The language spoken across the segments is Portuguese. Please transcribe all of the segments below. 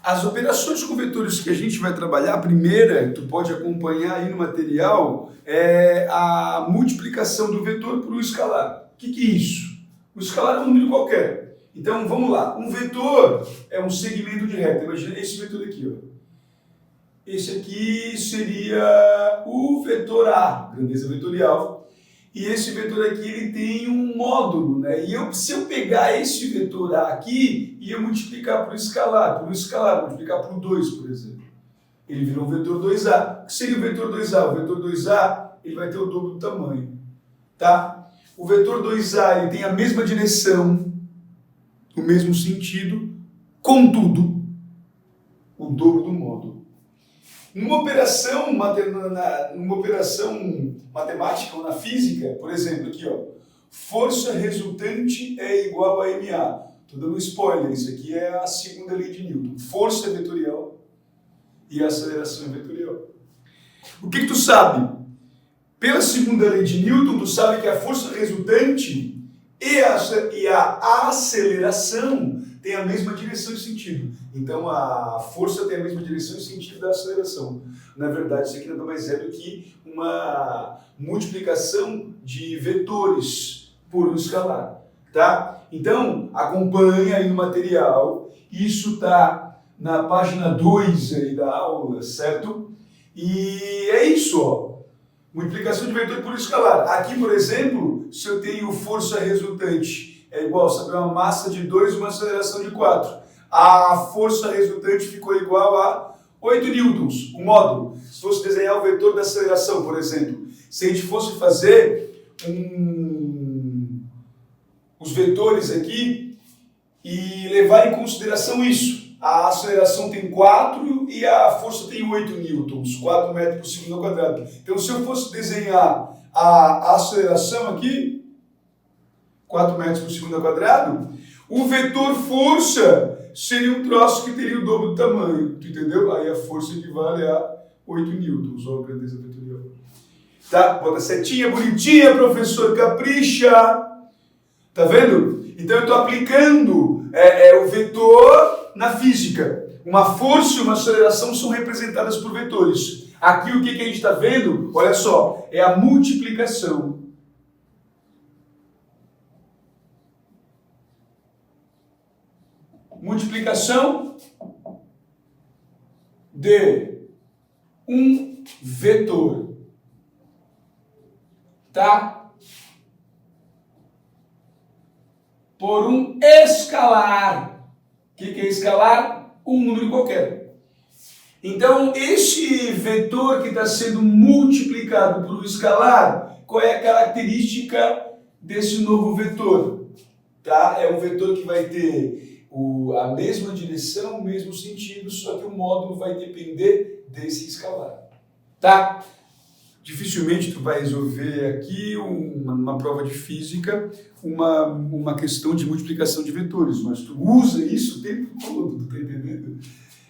As operações com vetores que a gente vai trabalhar, a primeira, tu pode acompanhar aí no material, é a multiplicação do vetor por um escalar. O que é isso? O escalar é um número qualquer. Então, vamos lá. Um vetor é um segmento de reta. Imagina esse vetor aqui, ó. Esse aqui seria o vetor A, grandeza vetorial. E esse vetor aqui ele tem um módulo, né? E se eu pegar esse vetor A aqui e eu multiplicar por um escalar, multiplicar por 2, por exemplo, ele virou um vetor 2A. O que seria o vetor 2A? O vetor 2A ele vai ter o dobro do tamanho, tá? O vetor 2A ele tem a mesma direção, o mesmo sentido, contudo, o dobro do módulo. Numa operação matemática ou na física, por exemplo, aqui, ó, força resultante é igual a MA. Estou dando um spoiler, isso aqui é a segunda lei de Newton. Força é vetorial e a aceleração é vetorial. O que tu sabe? Pela segunda lei de Newton, tu sabe que a força resultante e a aceleração tem a mesma direção e sentido. Então a força tem a mesma direção e sentido da aceleração. Na verdade, isso aqui nada mais é do que uma multiplicação de vetores por um escalar, tá? Então, acompanha aí no material. Isso está na página 2 aí da aula, certo? E é isso, ó. Multiplicação de vetor por escalar. Aqui, por exemplo, se eu tenho força resultante é igual, sabe, uma massa de 2 e uma aceleração de 4. A força resultante ficou igual a 8 newtons, o módulo. Se fosse desenhar o vetor da aceleração, por exemplo, se a gente fosse fazer os vetores aqui e levar em consideração isso, a aceleração tem 4 e a força tem 8 newtons, 4 metros por segundo ao quadrado. Então, se eu fosse desenhar a aceleração aqui, 4 metros por segundo ao quadrado, o vetor força seria um troço que teria o dobro do tamanho, tu entendeu? Aí a força equivale a 8 newtons, ó, a grandeza vetorial. Tá? Bota setinha bonitinha, professor, capricha. Tá vendo? Então eu estou aplicando o vetor na física. Uma força e uma aceleração são representadas por vetores. Aqui o que a gente está vendo? Olha só, é a multiplicação. Multiplicação de um vetor, tá? Por um escalar. O que é escalar? Um número qualquer. Então, este vetor que está sendo multiplicado por um escalar, qual é a característica desse novo vetor? Tá? É um vetor que vai ter a mesma direção, o mesmo sentido, só que o módulo vai depender desse escalar. Tá? Dificilmente tu vai resolver aqui uma prova de física uma questão de multiplicação de vetores, mas tu usa isso o tempo todo, tu tá entendendo?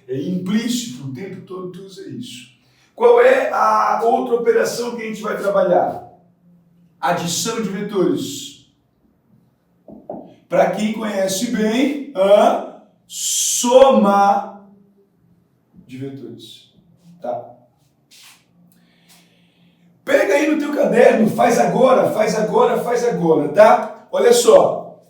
É implícito, o tempo todo tu usa isso. Qual é a outra operação que a gente vai trabalhar? Adição de vetores. Para quem conhece bem, a soma de vetores. Tá? Pega aí no teu caderno, faz agora, tá? Olha só.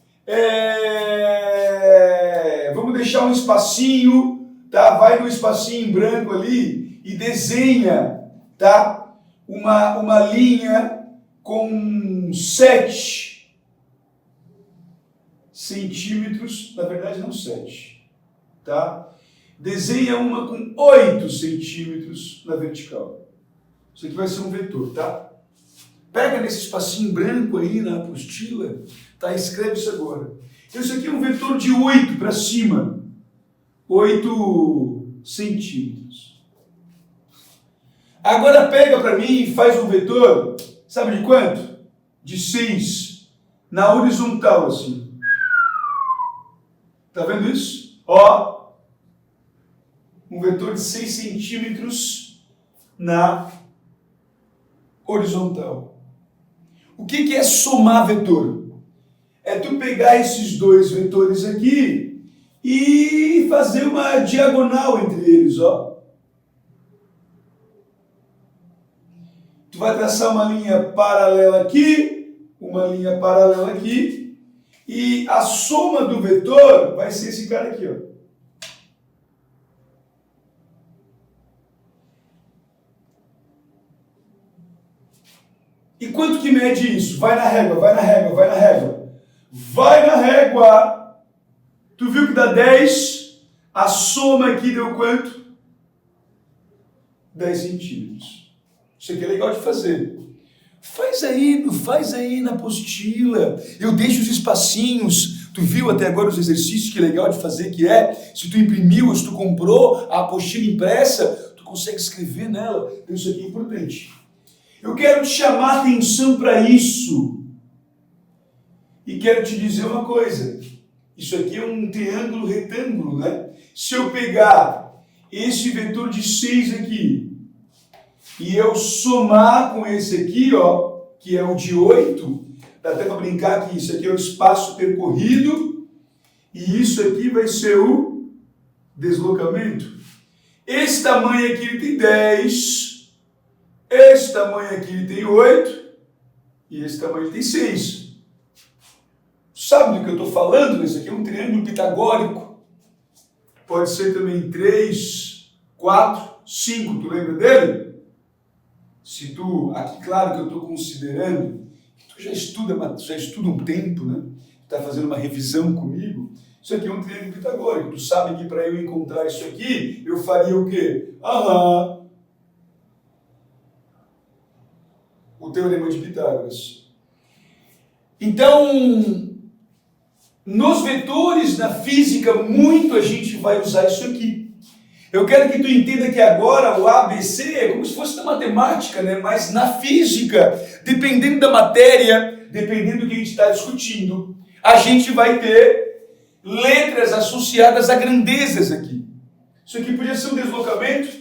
Vamos deixar um espacinho, tá? Vai no espacinho em branco ali e desenha, tá? Uma linha com 7 centímetros, na verdade não 7, tá? Desenha uma com 8 centímetros na vertical. Isso aqui vai ser um vetor, tá? Pega nesse espacinho branco aí na apostila, tá? Escreve isso agora. Então isso aqui é um vetor de 8 para cima, 8 centímetros. Agora pega para mim e faz um vetor, sabe de quanto? De 6, na horizontal assim. Tá vendo isso? Ó, um vetor de 6 centímetros na horizontal. O que é somar vetor? É tu pegar esses dois vetores aqui e fazer uma diagonal entre eles, ó. Tu vai traçar uma linha paralela aqui, uma linha paralela aqui, e a soma do vetor vai ser esse cara aqui, ó. E quanto que mede isso? Vai na régua, vai na régua, vai na régua. Vai na régua. Tu viu que dá 10? A soma aqui deu quanto? 10 centímetros. Isso aqui é legal de fazer. Faz aí na apostila. Eu deixo os espacinhos. Tu viu até agora os exercícios que é legal de fazer, que é, se tu imprimiu, se tu comprou a apostila impressa, tu consegue escrever nela. Então isso aqui é importante. Eu quero te chamar a atenção para isso. E quero te dizer uma coisa. Isso aqui é um triângulo retângulo, né? Se eu pegar esse vetor de 6 aqui e eu somar com esse aqui, ó, que é o de 8, dá até para brincar que isso aqui é o espaço percorrido e isso aqui vai ser o deslocamento. Esse tamanho aqui ele tem 10. Esse tamanho aqui ele tem 8 e esse tamanho ele tem 6. Sabe do que eu estou falando? Isso aqui é um triângulo pitagórico. Pode ser também 3, 4, 5. Tu lembra dele? Se tu, aqui claro que eu estou considerando, tu já estuda um tempo, né? Tu está fazendo uma revisão comigo. Isso aqui é um triângulo pitagórico. Tu sabe que para eu encontrar isso aqui, eu faria o quê? O Teorema de Pitágoras. Então, nos vetores na física, muito a gente vai usar isso aqui. Eu quero que tu entenda que agora o ABC é como se fosse na matemática, né? Mas na física, dependendo da matéria, dependendo do que a gente está discutindo, a gente vai ter letras associadas a grandezas aqui. Isso aqui podia ser um deslocamento.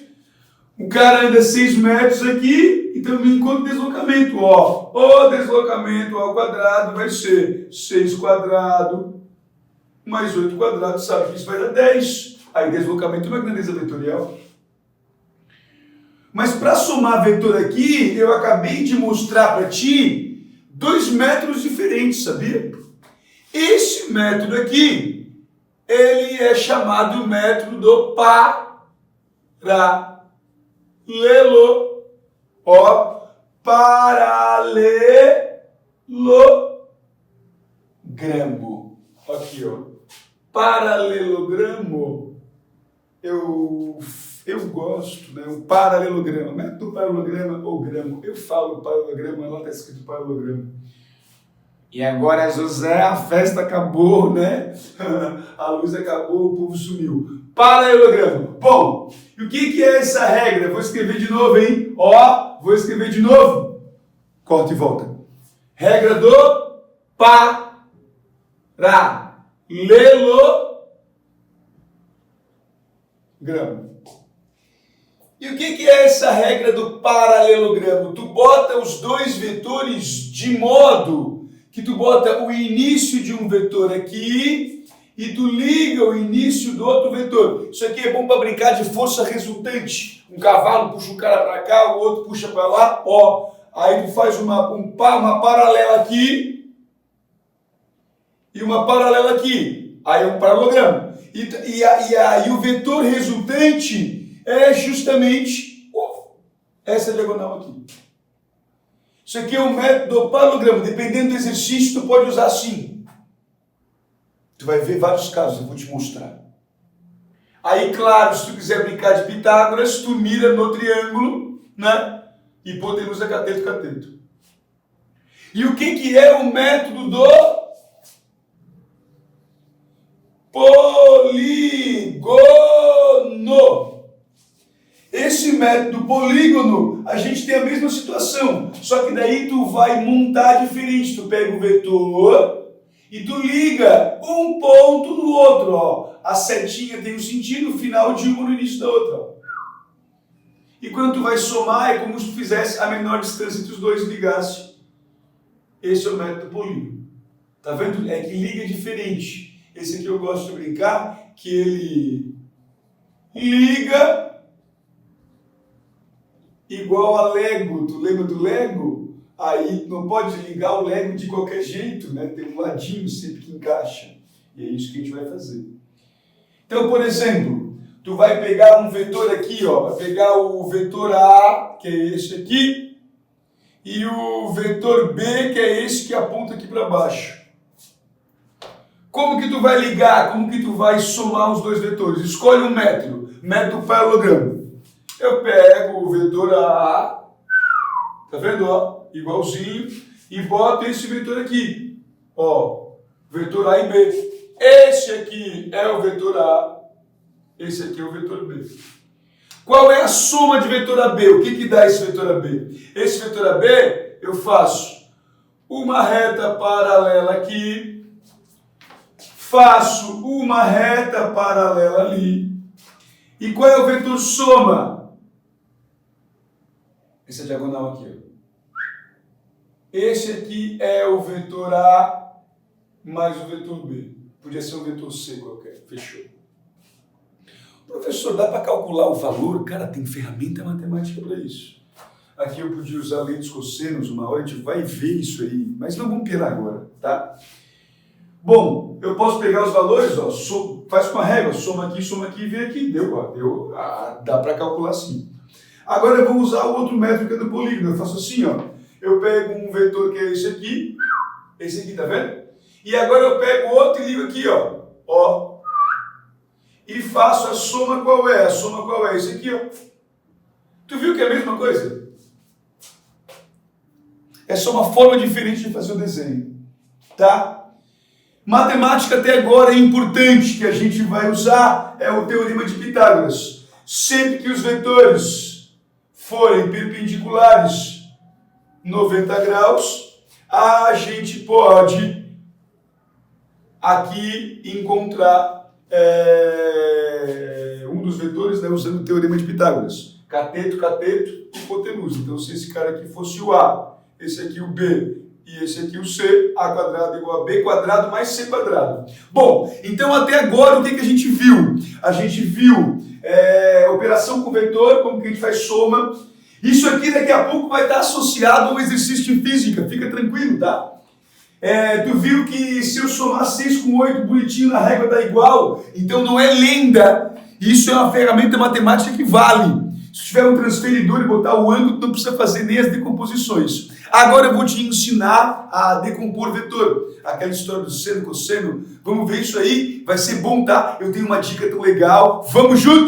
O cara anda 6 metros aqui, então eu me encontro deslocamento. Ó, o deslocamento ao quadrado vai ser 6 quadrado mais 8 quadrado, sabe que isso vai dar 10. Aí deslocamento é uma grandeza vetorial. Mas para somar vetor aqui, eu acabei de mostrar para ti 2 métodos diferentes, sabia? Esse método aqui, ele é chamado método do paralelo. Ó, paralelogramo. Aqui, ó. Paralelogramo. Eu gosto, né? O paralelograma. Método paralelograma ou gramo. Eu falo paralelograma, lá está escrito paralelograma. E agora, José, a festa acabou, né? A luz acabou, o povo sumiu. Paralelogramo. Bom, e o que é essa regra? Vou escrever de novo, hein? Ó, vou escrever de novo. Corta e volta. Regra do paralelogramo. E o que é essa regra do paralelogramo? Tu bota os dois vetores de modo que tu bota o início de um vetor aqui e tu liga o início do outro vetor. Isso aqui é bom para brincar de força resultante. Um cavalo puxa um cara para cá, o outro puxa para lá, ó. Aí tu faz uma paralela aqui e uma paralela aqui. Aí é um paralelogramo. E aí o vetor resultante é justamente essa diagonal aqui. Isso aqui é um método do paralelogramo. Dependendo do exercício, tu pode usar assim. Tu vai ver vários casos, eu vou te mostrar. Aí, claro, se tu quiser brincar de Pitágoras, tu mira no triângulo, né? Hipotenusa, cateto, cateto. E o que é o método do polígono? Esse método polígono, a gente tem a mesma situação, só que daí tu vai montar diferente. Tu pega o vetor e tu liga um ponto no outro, ó. A setinha tem um sentido, o final de uma no início da outra, ó. E quando tu vai somar, é como se tu fizesse a menor distância entre os dois e ligasse. Esse é o método polígono. Tá vendo? É que liga diferente. Esse aqui eu gosto de brincar, que ele liga igual a Lego. Tu lembra do Lego? Aí não pode ligar o Lego de qualquer jeito, né? Tem um ladinho sempre que encaixa. E é isso que a gente vai fazer. Então, por exemplo, tu vai pegar um vetor aqui, ó, vai pegar o vetor A, que é esse aqui, e o vetor B, que é esse que aponta aqui para baixo. Como que tu vai ligar? Como que tu vai somar os dois vetores? Escolhe um método paralelogramo. Eu pego o vetor A, tá vendo, ó, igualzinho, e boto esse vetor aqui, ó, vetor A e B. Esse aqui é o vetor A, esse aqui é o vetor B. Qual é a soma de vetor AB? O que dá esse vetor AB? Esse vetor AB, eu faço uma reta paralela aqui, faço uma reta paralela ali. E qual é o vetor soma? Essa diagonal aqui, ó. Esse aqui é o vetor A mais o vetor B. Podia ser um vetor C qualquer. Fechou. Professor, dá para calcular o valor? Cara, tem ferramenta matemática para isso. Aqui eu podia usar lentes cossenos, uma hora a gente vai ver isso aí, mas não vamos pirar agora, tá? Bom, eu posso pegar os valores, ó, faz com a régua, soma aqui e vem aqui. Deu, ó, dá para calcular sim. Agora eu vou usar o outro método que é do polígono. Eu faço assim, ó. Eu pego um vetor que é esse aqui, tá vendo? E agora eu pego outro e ligo aqui, ó. E faço a soma qual é? A soma qual é? Esse aqui, ó. Tu viu que é a mesma coisa? É só uma forma diferente de fazer o desenho, tá? Matemática até agora é importante, que a gente vai usar é o teorema de Pitágoras. Sempre que os vetores forem perpendiculares 90 graus, a gente pode aqui encontrar um dos vetores, né, usando o teorema de Pitágoras. Cateto, hipotenusa. Então, se esse cara aqui fosse o A, esse aqui o B e esse aqui o C, A quadrado igual a B quadrado mais C quadrado. Bom, então até agora o que a gente viu? A gente viu operação com vetor, como que a gente faz soma. Isso aqui daqui a pouco vai estar associado ao exercício de física, fica tranquilo, tá? Tu viu que se eu somar 6 com 8 bonitinho na régua dá igual? Então não é lenda, isso é uma ferramenta matemática que vale. Se tiver um transferidor e botar o ângulo, não precisa fazer nem as decomposições. Agora eu vou te ensinar a decompor vetor. Aquela história do seno, cosseno. Vamos ver isso aí? Vai ser bom, tá? Eu tenho uma dica tão legal. Vamos junto!